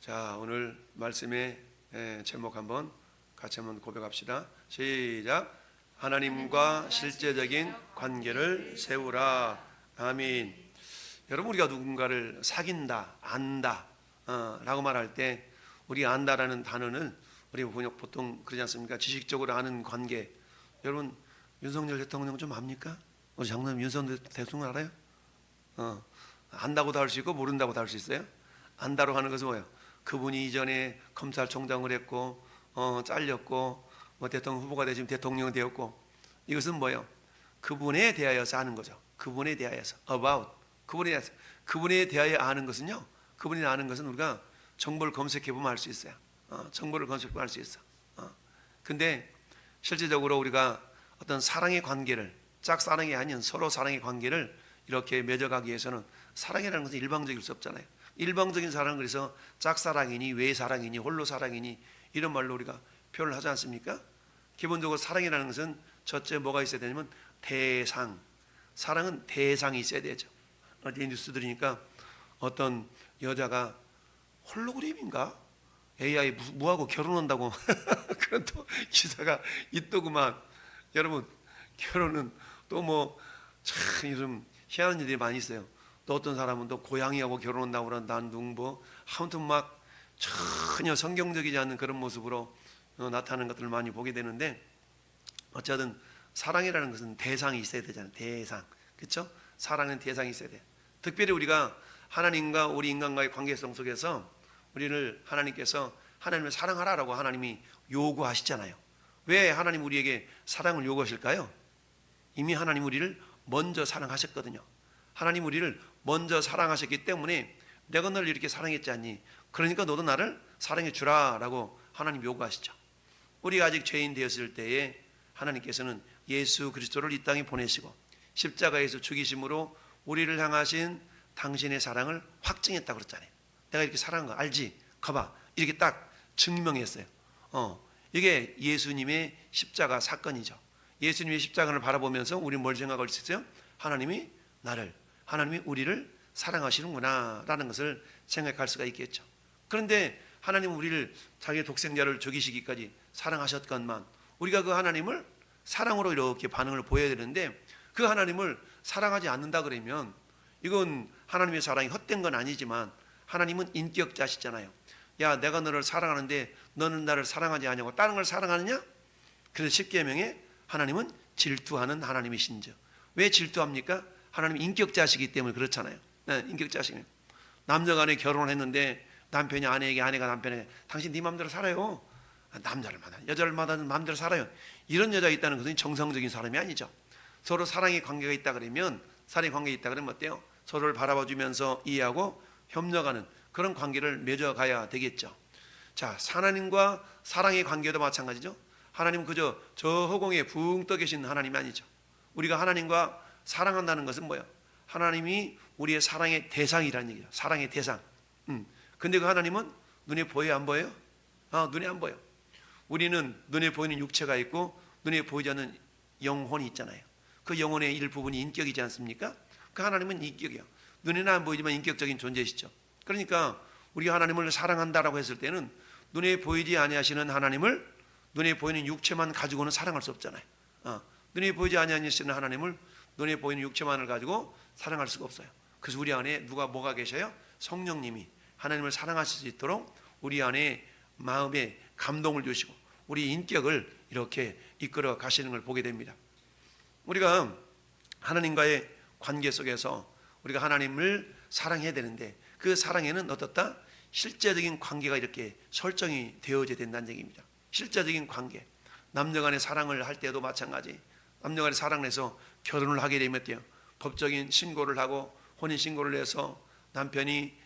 자, 오늘 말씀의 제목 같이 한번 고백합시다. 시작. 하나님과 실제적인 관계를 세우라. 아멘. 여러분, 우리가 누군가를 사귄다, 안다 라고 말할 때 우리 안다라는 단어는 우리 보통 그러지 않습니까? 지식적으로 아는 관계. 여러분, 윤석열 대통령 좀 압니까? 우리 장로님 윤석열 대통령 알아요? 안다고도 할 수 있고 모른다고도 할 수 있어요. 안다로 하는 것은 뭐예요? 그분이 이전에 검찰총장을 했고 잘렸고 대통령 후보가 되어 지금 대통령이 되었고, 이것은 뭐예요? 그분에 대하여서 아는 거죠. 그분에 대하여서 about 그분에 대하여 아는 것은요, 그분이 아는 것은 우리가 정보를 검색해 보면 알 수 있어요. 정보를 검색해 보면 알 수 있어. 근데 실제적으로 우리가 어떤 사랑의 관계를, 짝사랑이 아닌 서로 사랑의 관계를 이렇게 맺어가기 위해서는 사랑이라는 것은 일방적일 수 없잖아요. 일방적인 사랑은 그래서 짝사랑이니 외사랑이니 홀로사랑이니 이런 말로 우리가 표현을 하지 않습니까? 기본적으로 사랑이라는 것은 첫째 뭐가 있어야 되냐면 대상. 사랑은 대상이 있어야 되죠. 어디 뉴스 들으니까 어떤 여자가 홀로그램인가? AI 뭐하고 결혼한다고 그런 또 기사가 있더구만. 여러분, 결혼은 또 뭐 참 요즘 희한한 일이 많이 있어요. 또 어떤 사람은 또 고양이하고 결혼한다고 그런다는 둥 아무튼 막 전혀 성경적이지 않는 그런 모습으로 나타나는 것들을 많이 보게 되는데, 어쨌든 사랑이라는 것은 대상이 있어야 되잖아요. 대상, 그렇죠? 사랑은 대상이 있어야 돼. 특별히 우리가 하나님과 우리 인간과의 관계성 속에서 우리를 하나님께서 하나님을 사랑하라라고 하나님이 요구하시잖아요. 왜 하나님 우리에게 사랑을 요구하실까요? 이미 하나님 우리를 먼저 사랑하셨거든요. 하나님 우리를 먼저 사랑하셨기 때문에 내가 너를 이렇게 사랑했지 않니? 그러니까 너도 나를 사랑해 주라라고 하나님 요구하시죠. 우리가 아직 죄인 되었을 때에 하나님께서는 예수 그리스도를 이 땅에 보내시고 십자가에서 죽이심으로 우리를 향하신 당신의 사랑을 확증했다고 그랬잖아요. 내가 이렇게 사랑한 거 알지? 가봐. 이렇게 딱 증명했어요. 이게 예수님의 십자가 사건이죠. 예수님의 십자가를 바라보면서 우리 뭘 생각할 수 있어요? 하나님이 우리를 사랑하시는구나 라는 것을 생각할 수가 있겠죠. 그런데 하나님은 우리를 자기의 독생자를 죽이시기까지 사랑하셨건만 우리가 그 하나님을 사랑으로 이렇게 반응을 보여야 되는데, 그 하나님을 사랑하지 않는다 그러면 이건 하나님의 사랑이 헛된 건 아니지만 하나님은 인격자시잖아요. 야, 내가 너를 사랑하는데 너는 나를 사랑하지 않냐고 다른 걸 사랑하느냐? 그래서 십계명에 하나님은 질투하는 하나님이신지. 왜 질투합니까? 하나님이 인격자시기 때문에 그렇잖아요. 네, 인격자시면 남녀 간에 결혼을 했는데 남편이 아내에게, 아내가 남편에게 당신 네 마음대로 살아요. 남자를 만나 여자를 만나는 마음대로 살아요. 이런 여자가 있다는 것은 정상적인 사람이 아니죠. 서로 사랑의 관계가 있다 그러면, 사랑의 관계가 있다 그러면 어때요? 서로를 바라봐주면서 이해하고 협력하는 그런 관계를 맺어가야 되겠죠. 자, 하나님과 사랑의 관계도 마찬가지죠. 하나님은 그저 저 허공에 붕 떠 계신 하나님이 아니죠. 우리가 하나님과 사랑한다는 것은 뭐예요? 하나님이 우리의 사랑의 대상이라는 얘기죠. 사랑의 대상. 근데 그 하나님은 눈에 보여요, 안 보여요? 눈에 안 보여. 우리는 눈에 보이는 육체가 있고 눈에 보이지 않는 영혼이 있잖아요. 그 영혼의 일부분이 인격이지 않습니까? 그 하나님은 인격이에요. 눈에는 안 보이지만 인격적인 존재이시죠. 그러니까 우리가 하나님을 사랑한다라고 했을 때는 눈에 보이지 아니하시는 하나님을 눈에 보이는 육체만 가지고는 사랑할 수 없잖아요. 눈에 보이지 아니하시는 하나님을 눈에 보이는 육체만을 가지고 사랑할 수가 없어요. 그래서 우리 안에 뭐가 계셔요? 성령님이 하나님을 사랑하실 수 있도록 우리 안에 마음에 감동을 주시고 우리 인격을 이렇게 이끌어 가시는 걸 보게 됩니다. 우리가 하나님과의 관계 속에서 우리가 하나님을 사랑해야 되는데, 그 사랑에는 어떻다? 실제적인 관계가 이렇게 설정이 되어져야 된다는 얘기입니다. 실제적인 관계. 남녀 간의 사랑을 할 때도 마찬가지. 남녀 간의 사랑을 해서 결혼을 하게 되면 어때요? 법적인 신고를 하고 혼인신고를 해서 남편이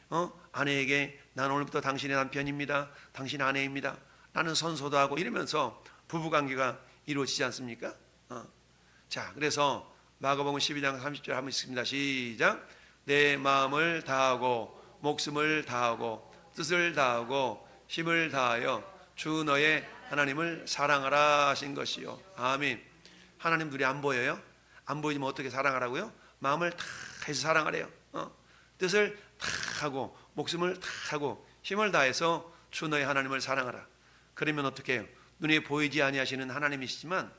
아내에게 난 오늘부터 당신의 남편입니다, 당신의 아내입니다 라는 선서도 하고 이러면서 부부관계가 이루어지지 않습니까? 자, 그래서 마가복음 12장 30절 한번 읽습니다. 시작. 내 마음을 다하고 목숨을 다하고 뜻을 다하고 힘을 다하여 주 너의 하나님을 사랑하라 하신 것이요. 아멘. 하나님 눈에 안 보여요? 안 보이지만 어떻게 사랑하라고요? 마음을 다 해서 사랑하래요. 뜻을 다 하고 목숨을 다 하고 힘을 다해서 주 너의 하나님을 사랑하라. 그러면 어떻게 해요? 눈에 보이지 아니하시는 하나님이시지만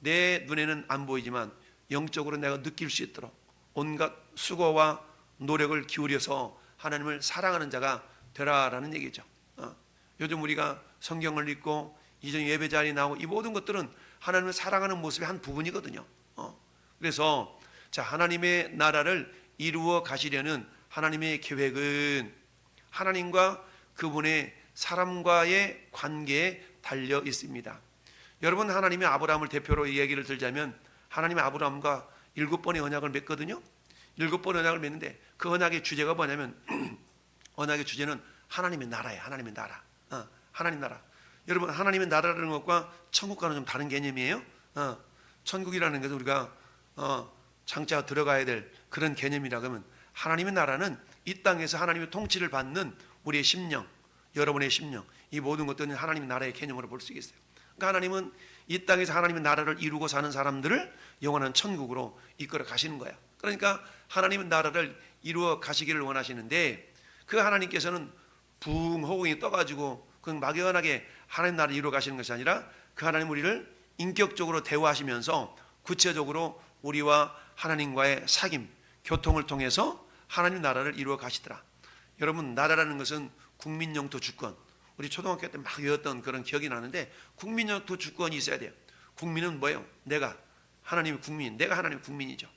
내 눈에는 안 보이지만 영적으로 내가 느낄 수 있도록 온갖 수고와 노력을 기울여서 하나님을 사랑하는 자가 되라라는 얘기죠. 요즘 우리가 성경을 읽고 이전 예배 자리에 나오고 이 모든 것들은 하나님을 사랑하는 모습의 한 부분이거든요. 그래서 자, 하나님의 나라를 이루어 가시려는 하나님의 계획은 하나님과 그분의 사람과의 관계에 달려 있습니다. 여러분, 하나님이 아브라함을 대표로 얘기를 들자면 하나님이 아브라함과 7번의 언약을 맺거든요. 7번의 언약을 맺는데 그 언약의 주제가 뭐냐면 언약의 주제는 하나님의 나라예요. 하나님의 나라. 하나님 나라. 여러분, 하나님의 나라라는 것과 천국과는 좀 다른 개념이에요. 천국이라는 것은 우리가 장차 들어가야 될 그런 개념이라 그러면 하나님의 나라는 이 땅에서 하나님의 통치를 받는 우리의 심령, 여러분의 심령, 이 모든 것들은 하나님의 나라의 개념으로 볼 수 있어요. 그러니까 하나님은 이 땅에서 하나님의 나라를 이루고 사는 사람들을 영원한 천국으로 이끌어 가시는 거야. 그러니까 하나님의 나라를 이루어 가시기를 원하시는데 그 하나님께서는 붕 호공이 떠가지고 그 막연하게 하나님 나라를 이루어 가시는 것이 아니라 그 하나님 우리를 인격적으로 대화하시면서 구체적으로 우리와 하나님과의 사귐, 교통을 통해서 하나님 나라를 이루어 가시더라. 여러분, 나라라는 것은 국민 영토 주권, 우리 초등학교 때 막 외웠던 그런 기억이 나는데 국민 영토 주권이 있어야 돼요. 국민은 뭐예요? 내가 하나님의 국민, 내가 하나님의 국민이죠.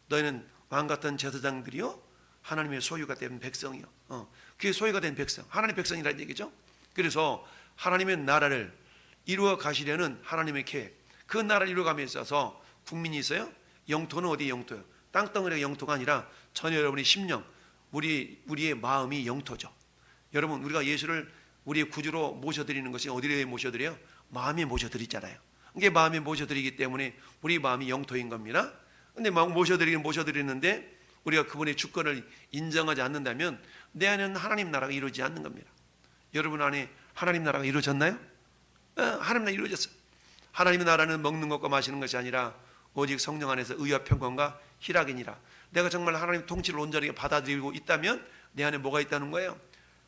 너희는 왕 같은 제사장들이요 하나님의 소유가 된 백성이요. 그게 소유가 된 백성, 하나님의 백성이라는 얘기죠. 그래서 하나님의 나라를 이루어 가시려는 하나님의 계획, 그 나라를 이루어 감에 있어서 국민이 있어요. 영토는 어디 영토예요? 땅덩어리가 영토가 아니라 전혀 여러분의 심령, 우리의 마음이 영토죠. 여러분, 우리가 예수를 우리의 구주로 모셔드리는 것이 어디에 모셔드려요? 마음에 모셔드리잖아요. 이게 마음에 모셔드리기 때문에 우리 마음이 영토인 겁니다. 근데 막 모셔드리는데 우리가 그분의 주권을 인정하지 않는다면 내 안에는 하나님 나라가 이루어지지 않는 겁니다. 여러분 안에 하나님 나라가 이루어졌나요? 하나님 나라 이루어졌어요. 하나님의 나라는 먹는 것과 마시는 것이 아니라 오직 성령 안에서 의와 평강과 희락이니라. 내가 정말 하나님 통치를 온전하게 받아들이고 있다면 내 안에 뭐가 있다는 거예요?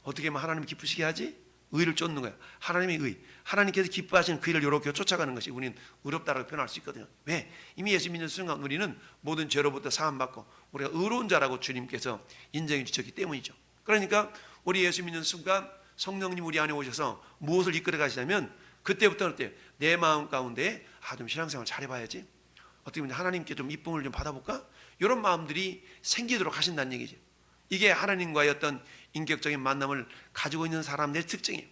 어떻게 하면 하나님 기쁘시게 하지? 의를 쫓는 거예요. 하나님의 의, 하나님께서 기뻐하시는 그 일을 이렇게 쫓아가는 것이 우리는 의롭다라고 표현할 수 있거든요. 왜? 이미 예수 믿는 순간 우리는 모든 죄로부터 사함받고 우리가 의로운 자라고 주님께서 인정해 주셨기 때문이죠. 그러니까 우리 예수 믿는 순간 성령님 우리 안에 오셔서 무엇을 이끌어 가시냐면 그때부터는 어때요? 내 마음 가운데 좀 신앙생활 잘해봐야지, 어떻게 보면 하나님께 좀 이쁨을 좀 받아볼까? 이런 마음들이 생기도록 하신다는 얘기죠. 이게 하나님과의 어떤 인격적인 만남을 가지고 있는 사람들의 특징이에요.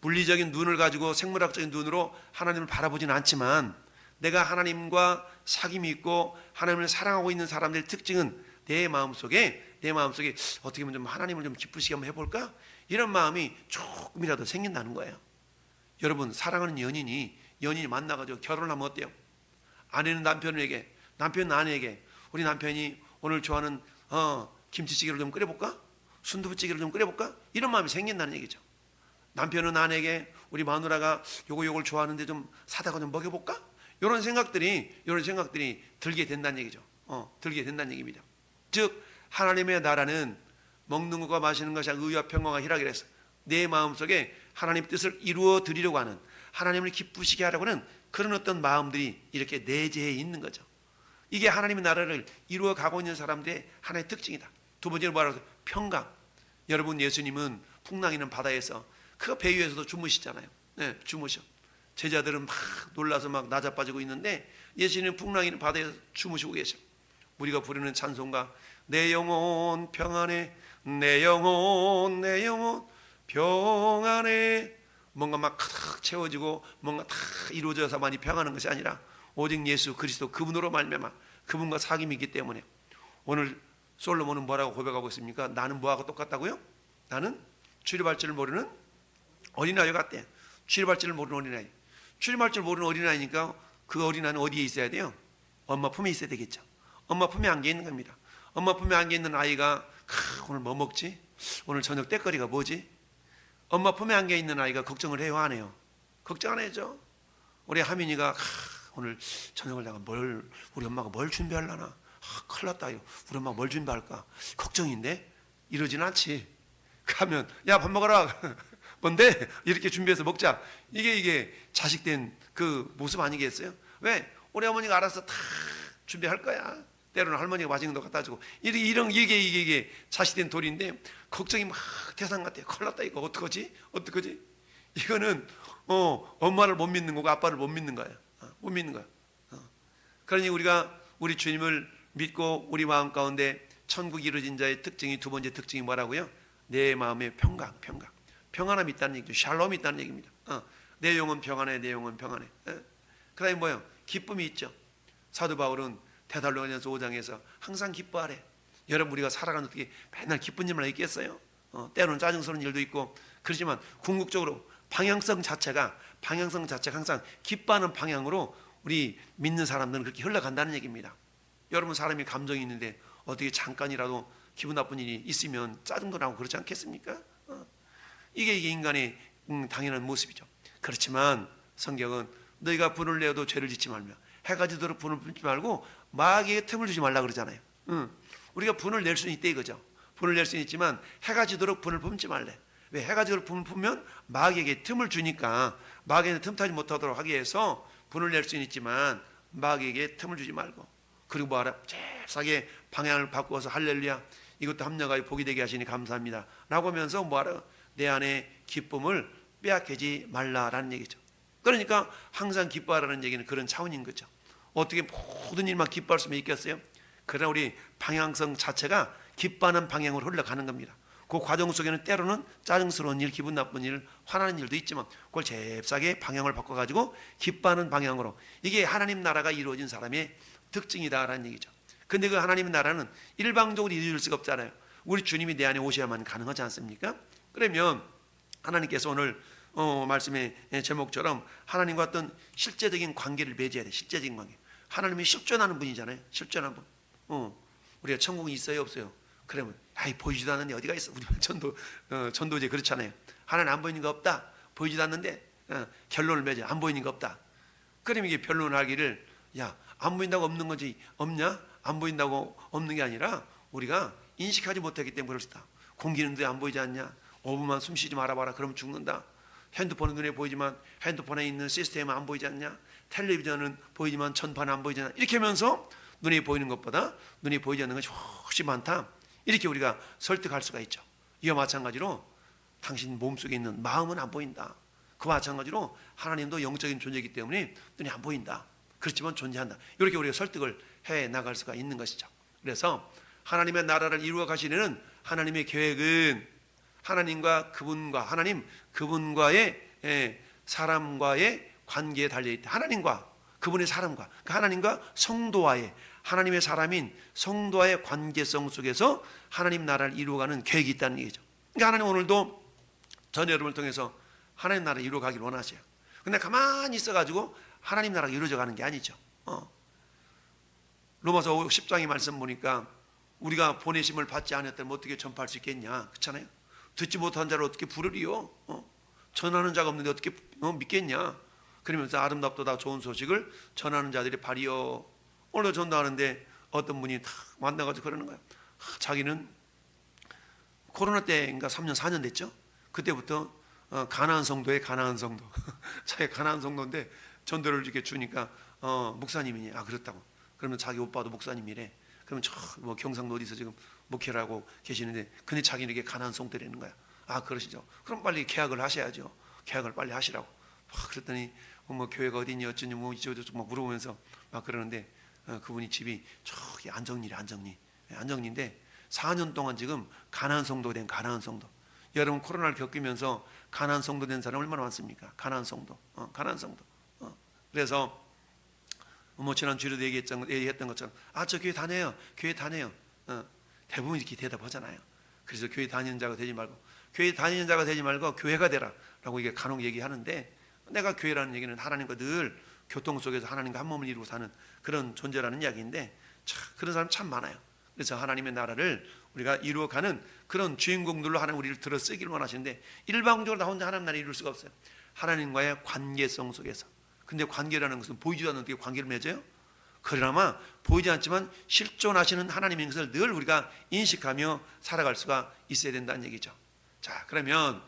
물리적인 눈을 가지고 생물학적인 눈으로 하나님을 바라보지는 않지만 내가 하나님과 사귐이 있고 하나님을 사랑하고 있는 사람들의 특징은 내 마음속에 어떻게 보면 좀 하나님을 좀 기쁘시게 한번 해볼까? 이런 마음이 조금이라도 생긴다는 거예요. 여러분, 사랑하는 연인이 만나가지고 결혼하면 어때요? 아내는 남편에게, 남편은 아내에게 우리 남편이 오늘 좋아하는 김치찌개를 좀 끓여볼까? 순두부찌개를 좀 끓여볼까? 이런 마음이 생긴다는 얘기죠. 남편은 아내에게 우리 마누라가 요걸 좋아하는데 좀 사다가 좀 먹여볼까? 이런 생각들이 들게 된다는 얘기죠. 들게 된다는 얘기입니다. 즉 하나님의 나라는 먹는 것과 마시는 것이 의와 평강과 희락이라 해서 내 마음속에 하나님의 뜻을 이루어 드리려고 하는, 하나님을 기쁘시게 하려고 하는 그런 어떤 마음들이 이렇게 내재해 있는 거죠. 이게 하나님의 나라를 이루어 가고 있는 사람들의 하나의 특징이다. 두 번째는 뭐라고 해서 평강. 여러분, 예수님은 풍랑이는 바다에서 그 배 위에서도 주무시잖아요. 네, 주무셔. 제자들은 막 놀라서 막 낮아빠지고 있는데 예수님은 풍랑이는 바다에서 주무시고 계셔. 우리가 부르는 찬송가, 내 영혼 평안해, 내 영혼 평안해, 뭔가 막 가득 채워지고 뭔가 다 이루어져서 많이 평안한 것이 아니라 오직 예수 그리스도 그분으로 말미암아 그분과 사귐이 있기 때문에. 오늘 솔로몬은 뭐라고 고백하고 있습니까? 나는 뭐하고 똑같다고요? 나는 출입할 줄 모르는 어린아이 같대. 출입할 줄 모르는 어린아이. 출입할 줄 모르는 어린아이니까 그 어린아이는 어디에 있어야 돼요? 엄마 품에 있어야 되겠죠. 엄마 품에 안겨 있는 겁니다. 엄마 품에 안겨 있는 아이가 오늘 뭐 먹지? 오늘 저녁 때거리가 뭐지? 엄마 품에 안겨 있는 아이가 걱정을 해요, 안 해요? 걱정 안 해죠. 우리 하민이가 오늘 저녁을 내가 우리 엄마가 뭘 준비하려나? 큰일 났다. 우리 엄마가 뭘 준비할까? 걱정인데 이러진 않지. 가면 야 밥 먹어라. 뭔데? 이렇게 준비해서 먹자. 이게 자식된 그 모습 아니겠어요? 왜? 우리 어머니가 알아서 다 준비할 거야. 때로는 할머니가 맛있는 거 갖다 주고 이게 자식된 도리인데 걱정이 막 대상 같아요. 큰일 났다 이거 어떡하지? 이거는 엄마를 못 믿는 거고 아빠를 못 믿는 거야. 못 믿는 거야. 그러니 우리가 우리 주님을 믿고 우리 마음 가운데 천국이 이루어진 자의 특징이 두 번째 특징이 뭐라고요? 내 마음의 평안함이 있다는 얘기죠. 샬롬이 있다는 얘기입니다. 내 영혼 평안해. 그 다음에 뭐예요? 기쁨이 있죠. 사도 바울은 데살로니가서 5장에서 항상 기뻐하래. 여러분 우리가 살아가는 어떻게 맨날 기쁜 일만 있겠어요? 때로는 짜증스러운 일도 있고 그렇지만 궁극적으로 방향성 자체가 항상 기뻐하는 방향으로 우리 믿는 사람들은 그렇게 흘러간다는 얘기입니다. 여러분 사람이 감정이 있는데 어떻게 잠깐이라도 기분 나쁜 일이 있으면 짜증도 나고 그렇지 않겠습니까? 이게 인간의 당연한 모습이죠. 그렇지만 성경은 너희가 분을 내어도 죄를 짓지 말며 해가 지도록 분을 품지 말고 마귀에게 틈을 주지 말라 그러잖아요. 우리가 분을 낼 수는 있대 이거죠. 분을 낼 수는 있지만 해가 지도록 분을 품지 말래. 왜? 해가 지도록 분을 품으면 마귀에게 틈을 주니까 마귀는 틈타지 못하도록 하기 위해서 분을 낼 수는 있지만 마귀에게 틈을 주지 말고 그리고 뭐하라? 잽싸게 방향을 바꾸어서 할렐루야 이것도 합력하여 복이 되게 하시니 감사합니다 라고 하면서 뭐하라? 내 안에 기쁨을 빼앗기지 말라라는 얘기죠. 그러니까 항상 기뻐하라는 얘기는 그런 차원인 거죠. 어떻게 모든 일만 기뻐할 수면 있겠어요? 그러나 우리 방향성 자체가 기뻐하는 방향으로 흘러가는 겁니다. 그 과정 속에는 때로는 짜증스러운 일, 기분 나쁜 일, 화나는 일도 있지만 그걸 잽싸게 방향을 바꿔가지고 기뻐하는 방향으로 이게 하나님 나라가 이루어진 사람의 특징이다라는 얘기죠. 근데 그 하나님의 나라는 일방적으로 이루어질 수가 없잖아요. 우리 주님이 내 안에 오셔야만 가능하지 않습니까? 그러면 하나님께서 오늘 말씀의 제목처럼 하나님과 어떤 실제적인 관계를 맺어야 돼. 실제적인 관계. 하나님이 실존하는 분이잖아요. 실존하는 분. 우리가 천국이 있어요 없어요? 그러면 보이지도 않는데 어디가 있어? 우리 전도제 그렇잖아요. 하나님 안 보이는 거 없다. 보이지도 않는데 결론을 맺어. 안 보이는 거 없다. 그러면 이게 변론을 하기를 안 보인다고 없는 거지 없냐? 안 보인다고 없는 게 아니라 우리가 인식하지 못하기 때문에 그렇다. 공기는 왜 안 보이지 않냐? 5분만 숨 쉬지 말아봐라. 그러면 죽는다. 핸드폰은 눈에 보이지만 핸드폰에 있는 시스템은 안 보이지 않냐? 텔레비전은 보이지만 전파는 안 보이지 않냐? 이렇게 하면서 눈에 보이는 것보다 눈에 보이지 않는 것이 훨씬 많다. 이렇게 우리가 설득할 수가 있죠. 이와 마찬가지로 당신 몸속에 있는 마음은 안 보인다. 그와 마찬가지로 하나님도 영적인 존재이기 때문에 눈에 안 보인다. 그렇지만 존재한다. 이렇게 우리가 설득을 해 나갈 수가 있는 것이죠. 그래서 하나님의 나라를 이루어 가시는 하나님의 계획은 하나님과 그분과의 사람과의 관계에 달려있다. 하나님과 그분의 사람과 하나님과 성도와의 하나님의 사람인 성도와의 관계성 속에서 하나님 나라를 이루어가는 계획이 있다는 얘기죠. 그러니까 하나님 오늘도 전 여러분을 통해서 하나님 나라를 이루어가기를 원하세요. 근데 가만히 있어가지고 하나님 나라가 이루어져 가는 게 아니죠. 로마서 10장의 말씀 보니까 우리가 보내심을 받지 않았다면 어떻게 전파할 수 있겠냐. 그렇잖아요. 듣지 못한 자를 어떻게 부르리요? 전하는 자가 없는데 어떻게 믿겠냐. 그러면서 아름답도다 좋은 소식을 전하는 자들이 발이요. 오늘 전도하는데 어떤 분이 딱 만나가지고 그러는 거야. 자기는 코로나 때인가 3년 4년 됐죠. 그때부터 가나안 성도에 가나안 성도 자기가 가나안 성도인데 전도를 이렇게 주니까 목사님이니 그렇다고. 그러면 자기 오빠도 목사님이래. 그러면 뭐 경상도 어디서 지금 목회를 하고 계시는데 근데 자기는 이게 가나안 성도라는 거야. 그러시죠. 그럼 빨리 계약을 하셔야죠. 계약을 빨리 하시라고. 그랬더니 뭐 교회가 어디니 어쩌니 뭐 이저저저 막 물어보면서 막 그러는데 그분이 집이 저기 안정리인데 4년 동안 지금 가나안 성도 된 가나안 성도. 여러분 코로나를 겪으면서 가나안 성도 된 사람 얼마나 많습니까? 가나안 성도. 그래서 뭐 지난 주에도 얘기했던 것처럼 저 교회 다녀요. 대부분 이렇게 대답하잖아요. 그래서 교회 다니는 자가 되지 말고 교회가 되라 라고 이게 간혹 얘기하는데 내가 교회라는 얘기는 하나님과 늘 교통 속에서 하나님과 한 몸을 이루고 사는 그런 존재라는 이야기인데 그런 사람 참 많아요. 그래서 하나님의 나라를 우리가 이루어가는 그런 주인공들로 하나님 우리를 들어 쓰기를 원하시는데 일방적으로 나 혼자 하나님 나라를 이룰 수가 없어요. 하나님과의 관계성 속에서. 근데 관계라는 것은 보이지도 않는 어떻게 관계를 맺어요? 그러나 보이지 않지만 실존하시는 하나님인 것을 늘 우리가 인식하며 살아갈 수가 있어야 된다는 얘기죠. 자, 그러면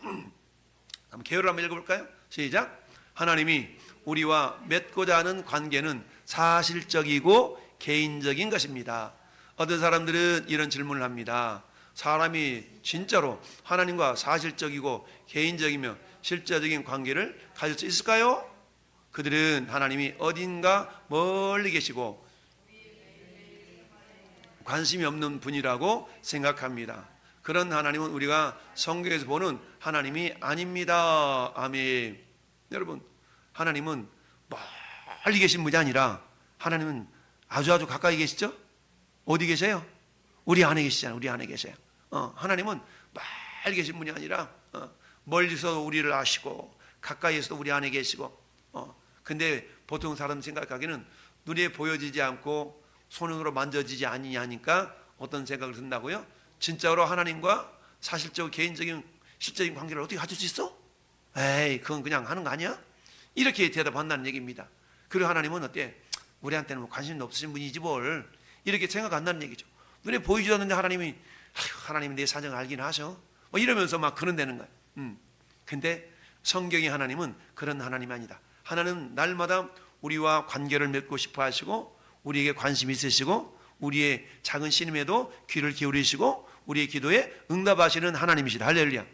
한번 개요를 한번 읽어볼까요? 시작. 하나님이 우리와 맺고자 하는 관계는 사실적이고 개인적인 것입니다. 어떤 사람들은 이런 질문을 합니다. 사람이 진짜로 하나님과 사실적이고 개인적이며 실제적인 관계를 가질 수 있을까요? 그들은 하나님이 어딘가 멀리 계시고 관심이 없는 분이라고 생각합니다. 그런 하나님은 우리가 성경에서 보는 하나님이 아닙니다. 아멘. 여러분, 하나님은 멀리 계신 분이 아니라 하나님은 아주 가까이 계시죠? 어디 계세요? 우리 안에 계시잖아요. 우리 안에 계세요. 하나님은 멀리 계신 분이 아니라 멀리서 우리를 아시고 가까이에서도 우리 안에 계시고. 근데 보통 사람 생각하기는 눈에 보여지지 않고 손으로 만져지지 아니하니까 어떤 생각을 든다고요? 진짜로 하나님과 사실적 개인적인 실적인 관계를 어떻게 가질 수 있어? 에이, 그건 그냥 하는 거 아니야? 이렇게 대답한다는 얘기입니다. 그리고 하나님은 어때? 우리한테는 뭐 관심도 없으신 분이지 뭘, 이렇게 생각한다는 얘기죠. 눈에 보이지도 않는데 하나님이 하나님이 내 사정을 알긴 하셔, 뭐 이러면서 막 그런다는 거예요. 근데 성경의 하나님은 그런 하나님이 아니다. 하나님은 날마다 우리와 관계를 맺고 싶어 하시고 우리에게 관심이 있으시고 우리의 작은 신음에도 귀를 기울이시고 우리의 기도에 응답하시는 하나님이시다. 할렐루야.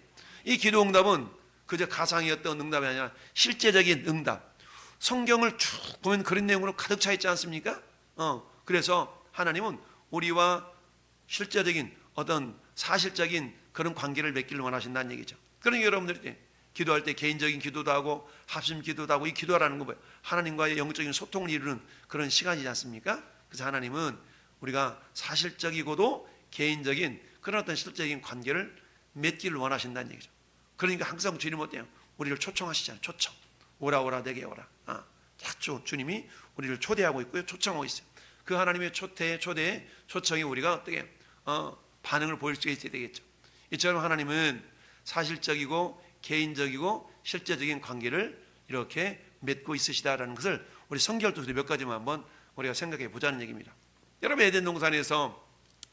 이 기도 응답은 그저 가상이었던 응답이 아니라 실제적인 응답. 성경을 쭉 보면 그런 내용으로 가득 차 있지 않습니까? 그래서 하나님은 우리와 실제적인 어떤 사실적인 그런 관계를 맺기를 원하신다는 얘기죠. 그러니까 여러분들이 기도할 때 개인적인 기도도 하고 합심 기도도 하고, 이 기도라는 거 뭐예요? 하나님과의 영적인 소통을 이루는 그런 시간이지 않습니까? 그래서 하나님은 우리가 사실적이고도 개인적인 그런 어떤 실적인 관계를 맺기를 원하신다는 얘기죠. 그러니까 항상 주님 어때요? 우리를 초청하시잖아요. 초청. 오라 내게 오라. 자주 주님이 우리를 초대하고 있고요, 초청하고 있어요. 그 하나님의 초대에 초청이 우리가 어떻게 반응을 보일 수 있어야 되겠죠. 이처럼 하나님은 사실적이고 개인적이고 실제적인 관계를 이렇게 맺고 있으시다라는 것을 우리 성경을 통해서 몇 가지만 한번 우리가 생각해 보자는 얘기입니다. 여러분, 에덴 동산에서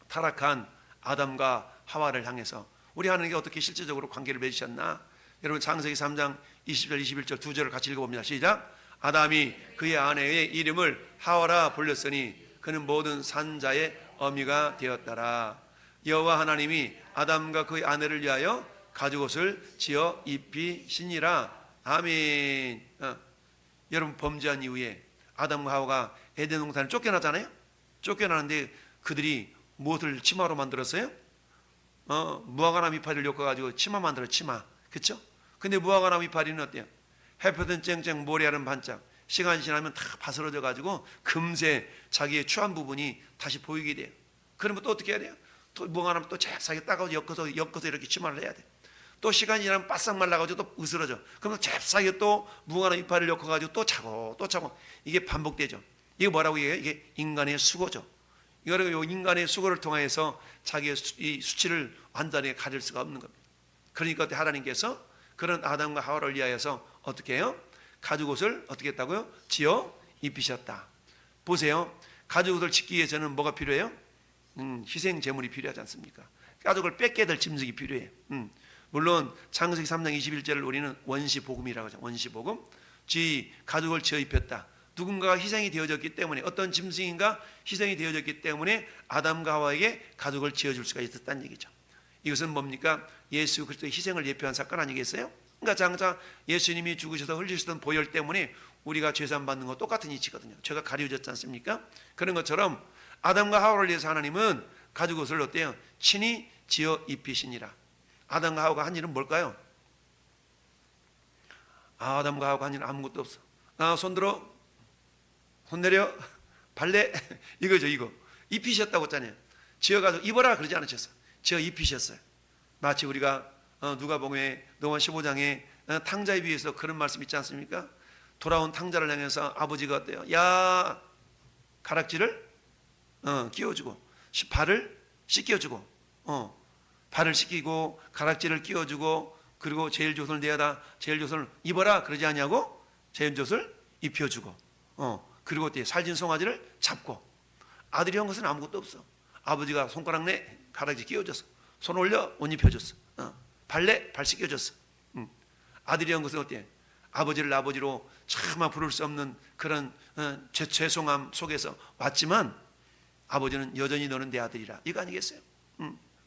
타락한 아담과 하와를 향해서 우리 하나님께 어떻게 실제적으로 관계를 맺으셨나? 여러분, 창세기 3장 20절 21절 두 절을 같이 읽어봅니다. 시작. 아담이 그의 아내의 이름을 하와라 불렀으니 그는 모든 산자의 어미가 되었더라. 여호와 하나님이 아담과 그의 아내를 위하여 가죽옷을 지어 입히시니라. 아멘. 여러분, 범죄한 이후에 아담과 하와가 에덴 동산을 쫓겨나잖아요. 쫓겨나는데 그들이 무엇을 치마로 만들었어요? 무화과나무 이파리를 엮어가지고 치마 만들어, 치마. 그렇죠? 근데 무화과나무 이파리는 어때요? 햇볕은 쨍쨍, 모래알은 반짝. 시간이 지나면 다 바스러져 가지고 금세 자기의 추한 부분이 다시 보이게 돼요. 그러면 또 어떻게 해야 돼요? 또 무화과나무 또 잽싸게 따가지고 엮어서 이렇게 치마를 해야 돼. 또 시간이 지나면 바싹 말라가지고 또 으스러져. 그러면 잽싸게 또 무화과나무 이파리를 엮어가지고 또 차고 이게 반복되죠. 이게 뭐라고 얘기해요? 이게 인간의 수고죠. 이거는 인간의 수고를 통해서 자기의 이 수치를 완전히 가릴 수가 없는 겁니다. 그러니까 하나님께서 그런 아담과 하와를 위하여서 어떻게 해요? 가죽옷을 어떻게 했다고요? 지어 입히셨다. 보세요. 가죽옷을 짓기 위해서는 뭐가 필요해요? 희생 제물이 필요하지 않습니까? 가죽을 뺏게 될 짐승이 필요해요. 물론 창세기 3장 21절을 우리는 원시복음이라고 하죠. 원시복음. 가죽을 지어 입혔다. 누군가가 희생이 되어졌기 때문에, 어떤 짐승인가 희생이 되어졌기 때문에 아담과 하와에게 가죽을 지어줄 수가 있었다는 얘기죠. 이것은 뭡니까? 예수 그리스도의 희생을 예표한 사건 아니겠어요? 그러니까 장차 예수님이 죽으셔서 흘리시던 보혈 때문에 우리가 죄산 받는 거 똑같은 이치거든요. 죄가 가려졌지 않습니까? 그런 것처럼 아담과 하와를 위해서 하나님은 가죽옷을 어때요? 친히 지어 입히시니라. 아담과 하와가 한 일은 뭘까요? 아담과 하와가 한 일은 아무것도 없어. 손 들어, 손 내려, 발레, 이거죠. 이거 입히셨다고 했잖아요. 지어가지고 입어라 그러지 않으셨어. 지어 입히셨어요. 마치 우리가 누가복음의 누가복음 15장에 탕자에 비해서 그런 말씀 있지 않습니까? 돌아온 탕자를 향해서 아버지가 어때요? 야, 가락지를 끼워주고 발을 씻겨주고, 발을 씻기고 가락지를 끼워주고, 그리고 제일조선을 내어다 제일조선을 입어라 그러지 않냐고? 제일조선을 입혀주고, 그리고 살진 송아지를 잡고. 아들이 한 것은 아무것도 없어. 아버지가 손가락 내 가락지 끼워줬어. 손 올려 옷 입혀줬어. 발 씻겨줬어. 아들이란 것은 어때? 아버지를 아버지로 차마 부를 수 없는 그런 죄송함 속에서 왔지만 아버지는 여전히 너는 내 아들이라, 이거 아니겠어요?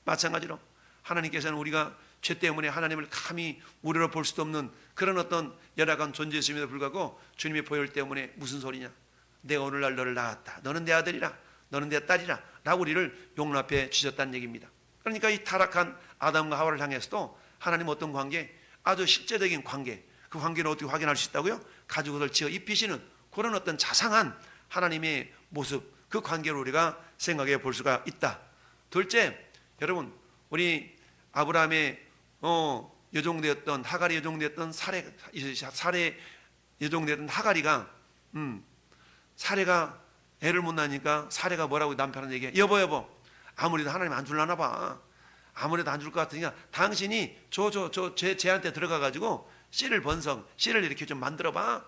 마찬가지로 하나님께서는 우리가 죄 때문에 하나님을 감히 우러러 볼 수도 없는 그런 어떤 열악한 존재였음에도 불구하고 주님의 보혈 때문에 무슨 소리냐, 내가 오늘날 너를 낳았다, 너는 내 아들이라, 너는 내 딸이라 라고 우리를 용납해 주셨다는 얘기입니다. 그러니까 이 타락한 아담과 하와를 향해서도 하나님 어떤 관계, 아주 실제적인 관계, 그 관계를 어떻게 확인할 수 있다고요? 가죽옷을 지어 입히시는 그런 어떤 자상한 하나님의 모습, 그 관계를 우리가 생각해 볼 수가 있다. 둘째, 여러분, 우리 아브라함의 여종되었던 하갈이 여종되었던 사례 여종되었던 하갈이가 사례가 애를 못 낳으니까 사례가 뭐라고 남편한테 얘기해? 여보 아무래도 하나님 안 줄라나 봐. 아무래도 안 줄 것 같으니까 당신이 쟤한테 들어가가지고 씨를 이렇게 좀 만들어 봐.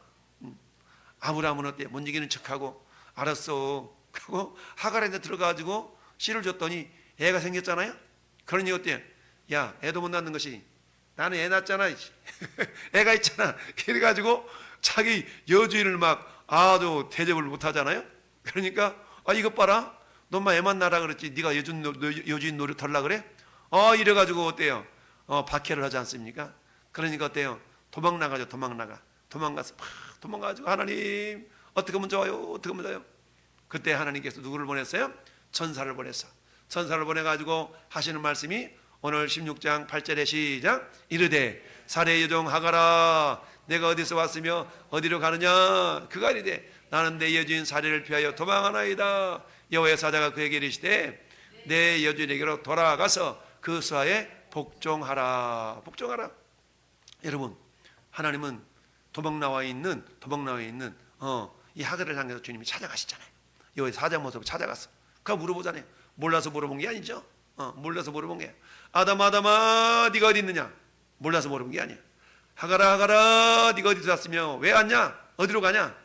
아브라함은 어때? 못 이기는 척하고 알았어 하고 하갈한테 들어가가지고 씨를 줬더니 애가 생겼잖아요. 그러니 어때? 야, 애도 못 낳는 것이 나는 애 낳았잖아. 애가 있잖아. 그래가지고 자기 여주인을 막 아주 대접을 못 하잖아요. 그러니까 이것 봐라, 너만 애만 낳으라 그랬지 네가 여주인 노릇 하려고 그래? 이래가지고 어때요? 박해를 하지 않습니까? 그러니까 어때요? 도망가서 막 도망가가지고 하나님 어떻게 하면 좋아요? 어떻게 하면 좋아요? 그때 하나님께서 누구를 보냈어요? 천사를 보냈어. 천사를 보내가지고 하시는 말씀이 오늘 16장 8절에 시작. 이르되 사례 여종 하갈아, 내가 어디서 왔으며 어디로 가느냐? 그가 이르되 나는 내 여주인 사례를 피하여 도망하나이다. 여호와의 사자가 그에게 이르시되 내 여주인에게로 돌아가서 그 수하에 복종하라. 여러분, 하나님은 도망 나와 있는 이 하갈을 향해서 주님이 찾아가시잖아요. 여호와의 사자 모습으로 찾아갔어. 그가 물어보잖아요. 몰라서 물어본 게 아니죠. 몰라서 물어본 게 아담아 네가 어디 있느냐? 몰라서 물어본 게 아니야. 하갈아 네가 어디서 왔으며 왜 왔냐? 어디로 가냐?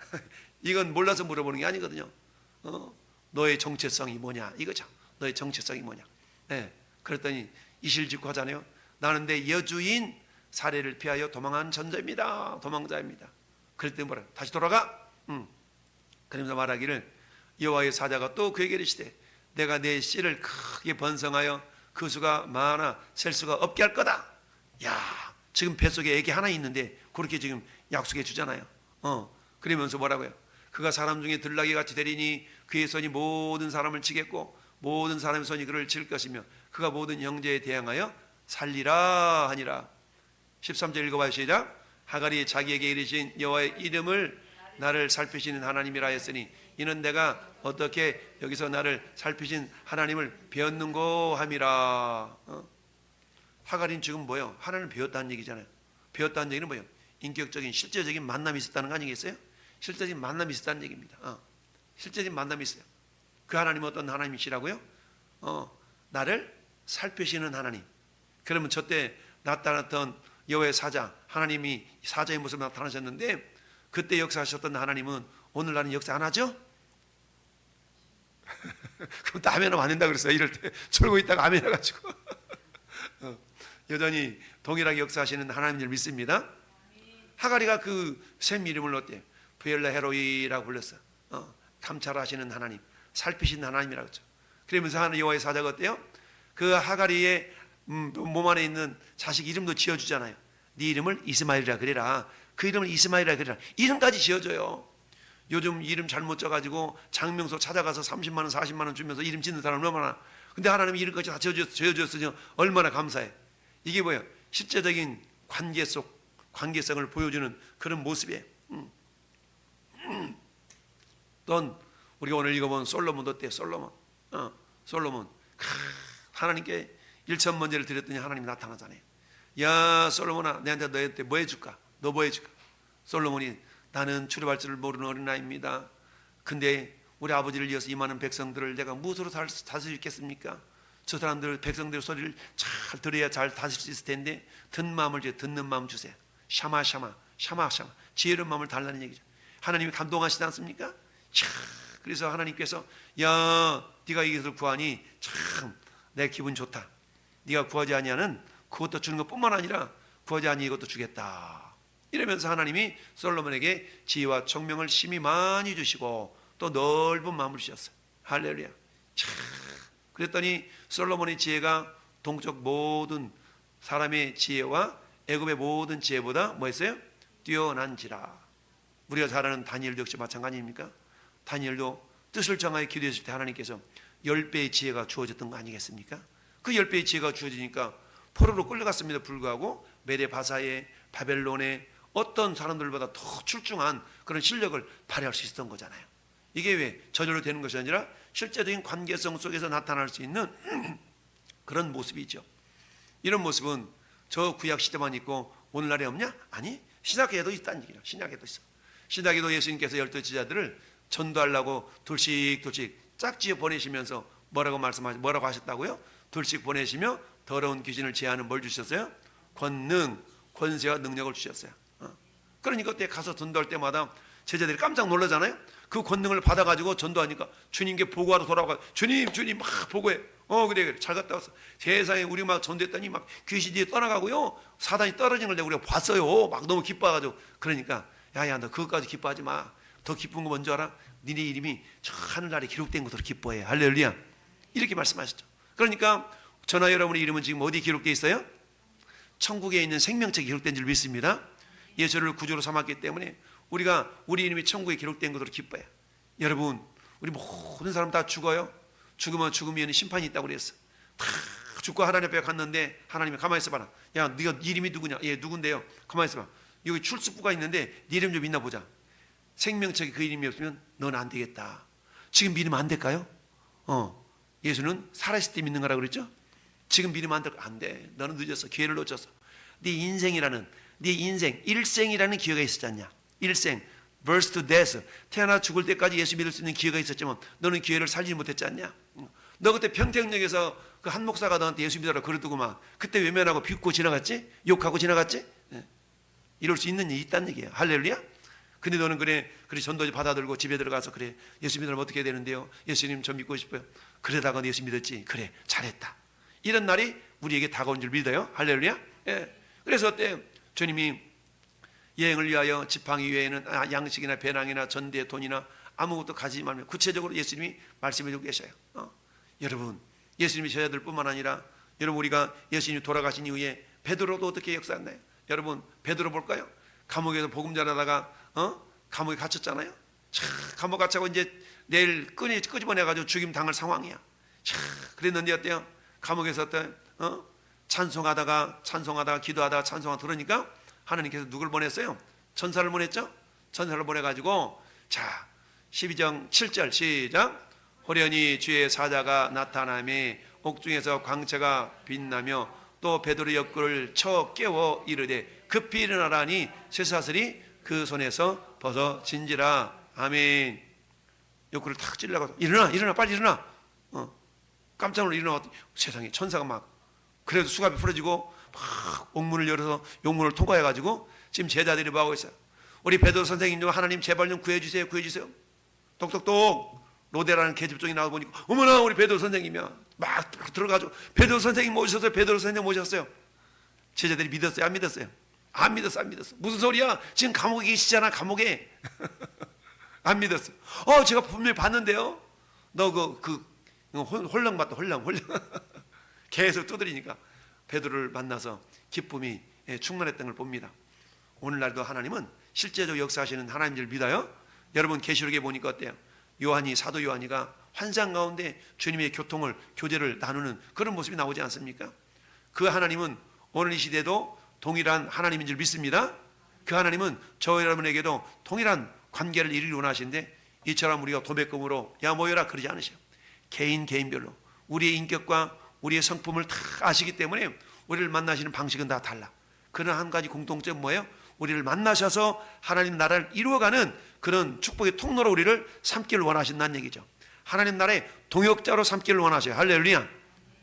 이건 몰라서 물어보는 게 아니거든요. 너의 정체성이 뭐냐 이거죠. 너의 정체성이 뭐냐. 네. 그랬더니 이실직고 하잖아요. 나는 내 여주인 사례를 피하여 도망한 도망자입니다. 그랬더니 뭐라? 다시 돌아가. 그러면서 말하기를 여호와의 사자가 또 그에게 이르시되 내가 내 씨를 크게 번성하여 그 수가 많아 셀 수가 없게 할 거다. 야, 지금 뱃속에 애기 하나 있는데 그렇게 지금 약속해 주잖아요. 그러면서 뭐라고요? 그가 사람 중에 들나귀 같이 되리니 그의 손이 모든 사람을 치겠고 모든 사람의 손이 그를 칠 것이며 그가 모든 형제에 대항하여 살리라 하니라. 13절 읽어봐요. 시작. 하갈이 자기에게 이르신 여호와의 이름을 나를 살피시는 하나님이라 했으니 이는 내가 어떻게 여기서 나를 살피신 하나님을 배웠는고 함이라. 하갈이는 지금 뭐예요? 하나님을 배웠다는 얘기잖아요. 배웠다는 얘기는 뭐예요? 인격적인 실제적인 만남이 있었다는 거 아니겠어요? 실제적인 만남이 있었다는 얘기입니다. 실제적인 만남이 있어요. 그 하나님은 어떤 하나님이시라고요? 나를 살피시는 하나님. 그러면 저때 나타났던 여호와의 사자, 하나님이 사자의 모습으로 나타나셨는데 그때 역사하셨던 하나님은 오늘날은 역사 안 하죠? 그럼 또 아멘하면 안 된다 그랬어요. 이럴 때 졸고 있다가 아멘 해가지고 여전히 동일하게 역사하시는 하나님을 믿습니다. 하갈이가 그 샘 이름을 어때요? 부엘라 헤로이라고 불렀어. 감찰하시는 하나님, 살피신 하나님이라고 했죠. 그러면서 하는 여호와의 사자가 어때요? 그 하갈이의 몸 안에 있는 자식 이름도 지어주잖아요. 네 이름을 이스마엘이라 그래라. 그 이름을 이스마엘이라 그래라. 이름까지 지어줘요. 요즘 이름 잘못 져가지고 장명소 찾아가서 30만 원 40만 원 주면서 이름 짓는 사람 얼마나. 근데 하나님이 이름까지 다 지어줬으니 얼마나 감사해. 이게 뭐예요? 실제적인 관계성을 보여주는 그런 모습이에요. 또 우리가 오늘 읽어본 솔로몬도 어때요? 솔로몬 하나님께 일천번제를 드렸더니 하나님이 나타나잖아요. 야 솔로몬아, 너한테 뭐 해줄까? 너 뭐 해줄까? 솔로몬이 나는 출애할 줄을 모르는 어린아이입니다. 근데 우리 아버지를 이어서 이 많은 백성들을 내가 무엇으로 다스릴 수 있겠습니까? 저 사람들 백성들 소리를 잘 들어야 잘 다스릴 수 있을 텐데 듣는 마음 주세요. 샤마 지혜로운 마음을 달라는 얘기죠. 하나님이 감동하시지 않습니까? 그래서 하나님께서 야 네가 이것을 구하니 참 내 기분 좋다. 네가 구하지 아니하는 그것도 주는 것뿐만 아니라 구하지 아니 이것도 주겠다. 이러면서 하나님이 솔로몬에게 지혜와 총명을 심히 많이 주시고 또 넓은 마음을 주셨어요. 할렐루야. 참, 그랬더니 솔로몬의 지혜가 동쪽 모든 사람의 지혜와 애굽의 모든 지혜보다 뭐였어요? 뛰어난지라. 우리가 잘 아는 다니엘도 역시 마찬가지입니까? 다니엘도 뜻을 정하여 기도했을 때 하나님께서 10배의 지혜가 주어졌던 거 아니겠습니까? 그 10배의 지혜가 주어지니까 포로로 끌려갔음에도 불구하고 메데 바사에 바벨론에 어떤 사람들보다 더 출중한 그런 실력을 발휘할 수 있었던 거잖아요. 이게 왜 저절로 되는 것이 아니라 실제적인 관계성 속에서 나타날 수 있는 그런 모습이죠. 이런 모습은 저 구약 시대만 있고 오늘날에 없냐? 아니, 신약에도 있다는 얘기예요. 신약에도 있어. 신약에도 예수님께서 12 제자들을 전도하려고 둘씩 짝지어 보내시면서 뭐라고 하셨다고요? 둘씩 보내시며 더러운 귀신을 제하는 뭘 주셨어요? 권능, 권세와 능력을 주셨어요. 그러니까 그때 가서 전도할 때마다 제자들이 깜짝 놀라잖아요. 그 권능을 받아가지고 전도하니까 주님께 보고하러 돌아가. 주님 막 보고해. 그래 잘 갔다 왔어. 세상에 우리 막 전도했더니 막 귀신이 떠나가고요, 사단이 떨어지는 걸 내가 우리가 봤어요. 막 너무 기뻐가지고. 그러니까 야야 너 그것까지 기뻐하지 마. 더 기쁜 거 뭔지 알아? 니네 이름이 저 하늘나라에 기록된 것으로 기뻐해. 할렐루야. 이렇게 말씀하셨죠. 그러니까 저나 여러분의 이름은 지금 어디 기록되어 있어요? 천국에 있는 생명책에 기록된 줄 믿습니다. 예수를 구주로 삼았기 때문에 우리 이름이 천국에 기록된 것으로 기뻐해요. 여러분, 우리 모든 사람 다 죽어요. 죽으면 죽음 위에는 심판이 있다고 그랬어. 다 죽고 하나님 앞에 갔는데 하나님이 가만히 있어봐라. 야, 네가 네 이름이 누구냐? 예, 누군데요? 가만히 있어봐. 여기 출습부가 있는데 네 이름 좀 있나 보자. 생명책에 그 이름이 없으면 너는 안 되겠다. 지금 믿으면 안 될까요? 예수는 살아있을 때 믿는 거라고 그랬죠? 지금 믿으면 안 돼. 너는 늦었어. 기회를 놓쳤어. 네 인생 일생이라는 기회가 있었지 않냐? 일생, birth to death, 태어나 죽을 때까지 예수 믿을 수 있는 기회가 있었지만 너는 기회를 살지 못했지 않냐? 너 그때 평택역에서 그 한 목사가 너한테 예수 믿어라 그러더구만. 그때 외면하고 비웃고 지나갔지? 욕하고 지나갔지? 이럴 수 있는 일이 있다는 얘기예요. 할렐루야. 근데 너는 그래 전도지 받아들고 집에 들어가서 그래 예수 믿으면 어떻게 해야 되는데요? 예수님 저 믿고 싶어요. 그러다가 예수 믿었지. 그래 잘했다. 이런 날이 우리에게 다가온 줄 믿어요. 할렐루야. 예. 그래서 그때 주님이 여행을 위하여 지팡이 외에는 양식이나 배낭이나 전대 돈이나 아무것도 가지지 말며 구체적으로 예수님이 말씀해 주고 계셔요. 여러분, 예수님이 제자들 뿐만 아니라 여러분 우리가 예수님이 돌아가신 이후에 베드로도 어떻게 역사했나요? 여러분 베드로 볼까요? 감옥에서 복음 전하다가 감옥에 갇혔잖아요. 감옥 갇혀고 이제 내일 끄집어내가지고 죽임 당할 상황이야. 그랬는데 어때요? 감옥에서 찬송하다가 기도하다가 찬송하다 들으니까 하나님께서 누굴 보냈어요? 천사를 보냈죠? 천사를 보내가지고 자 12장 7절 시작. 호련히 주의 사자가 나타나매 옥중에서 광채가 빛나며 또 베드로 옆구를 쳐 깨워 이르되 급히 일어나라니 쇠사슬이 그 손에서 벗어진지라. 아멘. 옆구를 탁 찔러가지고 일어나 빨리 일어나. 깜짝 놀라 일어나. 세상에 천사가 막 그래도 수갑이 풀어지고 막 옥문을 열어서 용문을 통과해가지고 지금 제자들이 뭐하고 있어요? 우리 베드로 선생님 좀 하나님 제발 좀 구해주세요. 똑똑똑 로데라는 계집종이 나와 보니까 어머나 우리 베드로 선생님이야. 막 들어가지고 베드로 선생님 모셨어요. 베드로 선생님 모셨어요. 제자들이 믿었어요? 안 믿었어요? 안 믿었어. 무슨 소리야? 지금 감옥에 계시잖아. 감옥에. 안 믿었어. 제가 분명히 봤는데요. 너 홀랑 봤다. 홀랑. 계속 두드리니까 베드로를 만나서 기쁨이 충만했던 걸 봅니다. 오늘날도 하나님은 실제적으로 역사하시는 하나님 줄 믿어요? 여러분 계시록에 보니까 어때요? 사도 요한이가 환상 가운데 주님의 교제를 나누는 그런 모습이 나오지 않습니까? 그 하나님은 오늘 이 시대도 동일한 하나님인 줄 믿습니다. 그 하나님은 저 여러분에게도 동일한 관계를 이루기 원하시는데 이처럼 우리가 도매금으로 야 모여라 그러지 않으셔요. 개인별로 우리의 인격과 우리의 성품을 다 아시기 때문에 우리를 만나시는 방식은 다 달라. 그런 한 가지 공통점 뭐예요? 우리를 만나셔서 하나님 나라를 이루어가는 그런 축복의 통로로 우리를 삼기를 원하신다는 얘기죠. 하나님 나라의 동역자로 삼기를 원하셔요. 할렐루야.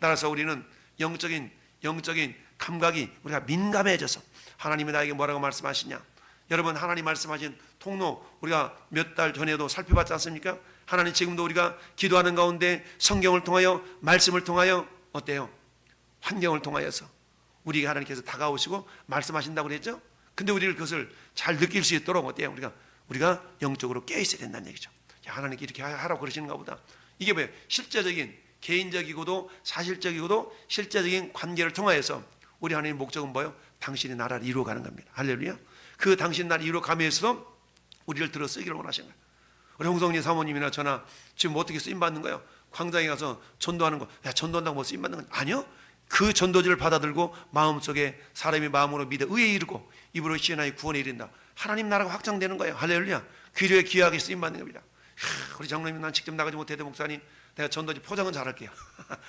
따라서 우리는 영적인 감각이 우리가 민감해져서 하나님이 나에게 뭐라고 말씀하시냐. 여러분 하나님 말씀하신 통로 우리가 몇 달 전에도 살펴봤지 않습니까? 하나님 지금도 우리가 기도하는 가운데 성경을 통하여 말씀을 통하여 어때요? 환경을 통하여서 우리에게 하나님께서 다가오시고 말씀하신다고 그랬죠. 근데 우리를 그것을 잘 느낄 수 있도록 어때요? 우리가 영적으로 깨어 있어야 된다는 얘기죠. 야, 하나님께 이렇게 하라고 그러시는가 보다. 이게 뭐예요? 실제적인, 개인적이고도 사실적이고도 실제적인 관계를 통하여서 우리 하나님의 목적은 뭐예요? 당신의 나라를 이루어가는 겁니다. 할렐루야. 그 당신 나라를 이루어가면서 우리를 들어 쓰기를 원하시는 거예요. 우리 홍성리 사모님이나 저나 지금 어떻게 쓰임받는 거예요? 광장에 가서 전도하는 거, 야, 전도한다고 뭐 쓰임받는 건 아니요. 그 전도지를 받아들고 마음속에 사람이 마음으로 믿어 의에 이르고 입으로 시인하여 구원에 이른다. 하나님 나라가 확장되는 거예요. 할렐루야. 기도에 귀하게 쓰임받는 겁니다. 우리 장로님, 난 직접 나가지 못해도 목사님, 내가 전도지 포장은 잘할게요.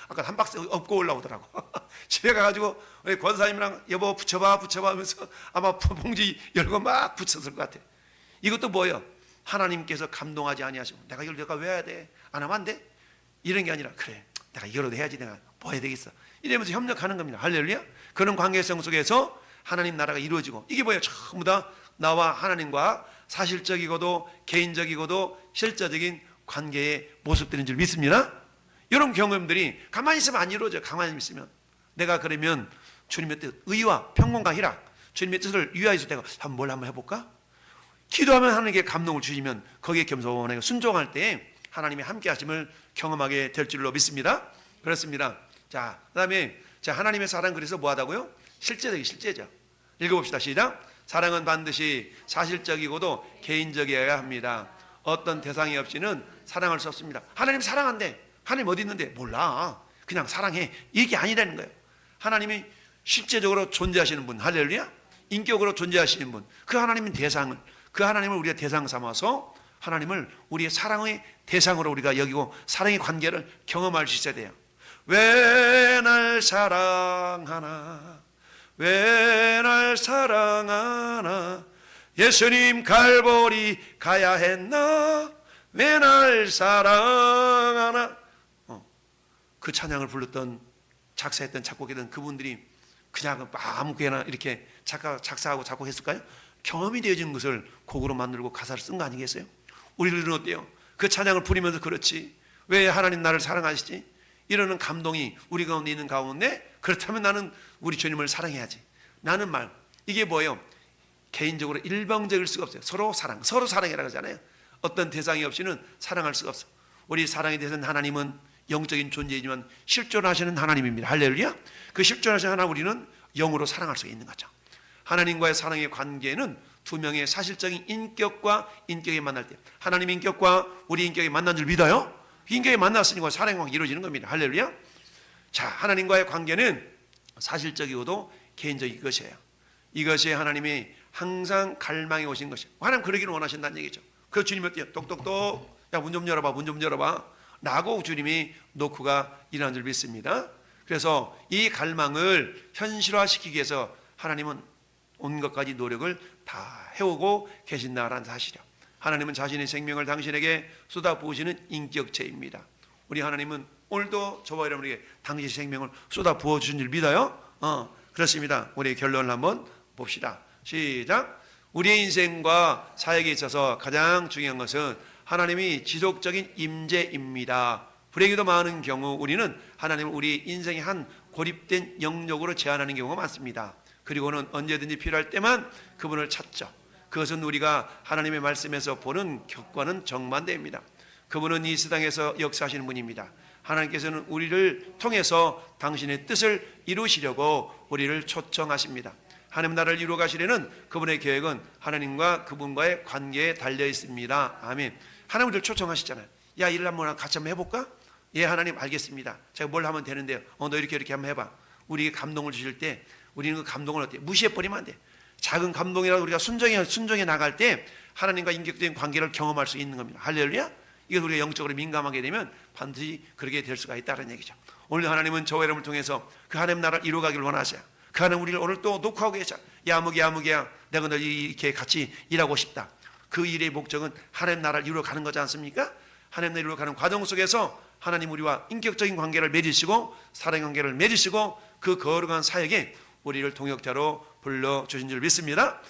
아까 한 박스 업고 올라오더라고. 집에 가가지고 우리 권사님이랑 여보 붙여봐 하면서 아마 봉지 열고 막 붙였을 것 같아. 이것도 뭐예요? 하나님께서 감동하지 아니하시고 내가 이걸 내가 왜 해야 돼? 안 하면 안 돼? 이런 게 아니라 그래, 내가 이거라도 해야지, 내가 뭐 해야 되겠어, 이러면서 협력하는 겁니다. 할렐루야. 그런 관계성 속에서 하나님 나라가 이루어지고, 이게 뭐예요? 전부 다 나와 하나님과 사실적이고도 개인적이고도 실제적인 관계의 모습들인 줄 믿습니다. 이런 경험들이 가만히 있으면 안 이루어져요. 가만히 있으면. 내가 그러면 주님의 뜻, 의와 평강과 희락, 주님의 뜻을 위하여서 내가 뭘 한번 해볼까? 기도하면 하나님께 감동을 주시면 거기에 겸손하게 순종할 때 하나님의 함께 하심을 경험하게 될 줄로 믿습니다. 그렇습니다. 자, 그 다음에 하나님의 사랑, 그래서 뭐하다고요? 실제죠. 읽어봅시다. 시작. 사랑은 반드시 사실적이고도 개인적이어야 합니다. 어떤 대상이 없이는 사랑할 수 없습니다. 하나님 사랑한대. 하나님 어디 있는데? 몰라. 그냥 사랑해. 이게 아니라는 거예요. 하나님이 실제적으로 존재하시는 분, 할렐루야. 인격으로 존재하시는 분, 그 하나님의 대상을, 그 하나님을 우리가 대상 삼아서 하나님을 우리의 사랑의 대상으로 우리가 여기고 사랑의 관계를 경험할 수 있어야 돼요. 왜 날 사랑하나, 왜 날 사랑하나, 예수님 갈보리 가야 했나, 왜 날 사랑하나. 그 찬양을 불렀던, 작사했던, 작곡했던 그분들이 그냥 아무거나 이렇게 작사하고 작곡했을까요? 경험이 되어진 것을 곡으로 만들고 가사를 쓴 거 아니겠어요? 우리들은 어때요? 그 찬양을 부리면서 그렇지, 왜 하나님 나를 사랑하시지? 이러는 감동이 우리 가운데 있는 가운데, 그렇다면 나는 우리 주님을 사랑해야지. 나는 말, 이게 뭐예요? 개인적으로 일방적일 수가 없어요. 서로 사랑이라고 하잖아요. 어떤 대상이 없이는 사랑할 수가 없어. 우리 사랑에 대해서는 하나님은 영적인 존재이지만 실존하시는 하나님입니다. 할렐루야. 그 실존하시는 하나님, 우리는 영으로 사랑할 수가 있는 거죠. 하나님과의 사랑의 관계는 두 명의 사실적인 인격과 인격이 만날 때, 하나님 인격과 우리 인격이 만난 줄 믿어요? 인격이 만났으니까 사랑의 관계가 이루어지는 겁니다. 할렐루야. 자, 하나님과의 관계는 사실적이고도 개인적인 것이에요. 이것이 하나님이 항상 갈망해 오신 것이에요. 하나님 그러기를 원하신다는 얘기죠. 그 주님이 어때요? 똑똑똑, 야, 문 좀 열어봐 라고 주님이 노크가 일하는 줄 믿습니다. 그래서 이 갈망을 현실화시키기 위해서 하나님은 온 것까지 노력을 다 해오고 계신다라는 사실이요. 하나님은 자신의 생명을 당신에게 쏟아부으시는 인격체입니다. 우리 하나님은 오늘도 저와 여러분에게 당신의 생명을 쏟아부어 주신 줄 믿어요? 그렇습니다. 우리 결론을 한번 봅시다. 시작. 우리의 인생과 사역에 있어서 가장 중요한 것은 하나님이 지속적인 임재입니다. 불행히도 많은 경우 우리는 하나님을 우리 인생의 한 고립된 영역으로 제한하는 경우가 많습니다. 그리고는 언제든지 필요할 때만 그분을 찾죠. 그것은 우리가 하나님의 말씀에서 보는 격과는 정반대입니다. 그분은 이 세상에서 역사하시는 분입니다. 하나님께서는 우리를 통해서 당신의 뜻을 이루시려고 우리를 초청하십니다. 하나님 나라를 이루어 가시려는 그분의 계획은 하나님과 그분과의 관계에 달려 있습니다. 아멘. 하나님 우리를 초청하시잖아요. 야, 일을 한번 같이 한번 해볼까? 예, 하나님 알겠습니다. 제가 뭘 하면 되는데요. 너 이렇게 한번 해봐. 우리에게 감동을 주실 때 우리는 그 감동을 어때? 무시해버리면 안 돼. 작은 감동이라도 우리가 순종해 나갈 때 하나님과 인격적인 관계를 경험할 수 있는 겁니다. 할렐루야. 이걸 우리가 영적으로 민감하게 되면 반드시 그렇게 될 수가 있다는 얘기죠. 오늘 하나님은 저와 여러분을 통해서 그 하나님 나라를 이루어가기를 원하셔요. 그 하나님 우리를 오늘 또 녹화하고 계셔. 야무개야 내가 너 이렇게 같이 일하고 싶다. 그 일의 목적은 하나님 나라를 이루어가는 거지 않습니까? 하나님 나라를 이루어가는 과정 속에서 하나님 우리와 인격적인 관계를 맺으시고 사랑 관계를 맺으시고 그 거룩한 사역에 우리를 동역자로 불러주신 줄 믿습니다.